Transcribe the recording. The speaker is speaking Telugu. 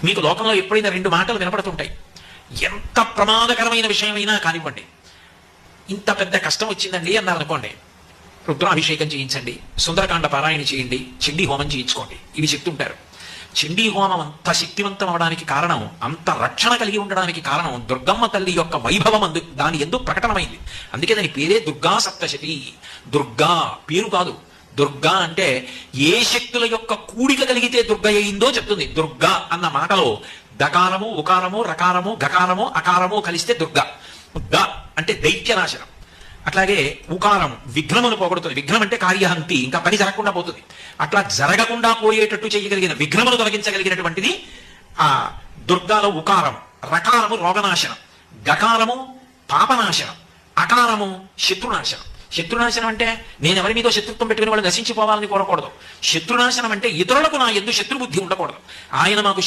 మీకు లోకంలో ఎప్పుడైనా రెండు మాటలు వినపడుతుంటాయి. ఎంత ప్రమాదకరమైన విషయమైనా కానివ్వండి, ఇంత పెద్ద కష్టం వచ్చిందండి అన్నారనుకోండి, రుద్రాభిషేకం చేయించండి, సుందరకాండ పారాయణ చేయండి, చండీ హోమం చేయించుకోండి, ఇవి చెప్తుంటారు. చండీ హోమం అంత శక్తివంతం అవడానికి కారణం, అంత రక్షణ కలిగి ఉండడానికి కారణం దుర్గమ్మ తల్లి యొక్క వైభవం దాని ఎందుకు ప్రకటనమైంది. అందుకే దాని పేరే దుర్గా సప్తశతి. దుర్గా పేరు కాదు, దుర్గా అంటే ఏ శక్తుల యొక్క కూడిక కలిగితే దుర్గ అయిందో చెప్తుంది. దుర్గా అన్న మాటలో దకారము, ఉకారము, రకారము, గకారము, అకారము కలిస్తే దుర్గా. ద అంటే దైత్యనాశనం. అట్లాగే ఉకారం విఘ్నమును పోగొడుతుంది. విఘ్నం అంటే కార్యహంతి, ఇంకా పని జరగకుండా పోతుంది. అట్లా జరగకుండా పోయేటట్టు చేయగలిగిన, విఘ్నమును తొలగించగలిగినటువంటిది ఆ దుర్గాలో ఉకారం. రకారము రోగనాశనం, గకారము పాపనాశనం, అకారము శత్రునాశనం. శత్రునాశనం అంటే నేను ఎవరి మీదో శత్రుత్వం పెట్టుకుని వాళ్ళు నశించిపోవాలని కోరకూడదు. శత్రునాశనం అంటే ఇతరులకు నా యందు శత్రుబుద్ధి ఉండకూడదు. ఆయన మాకు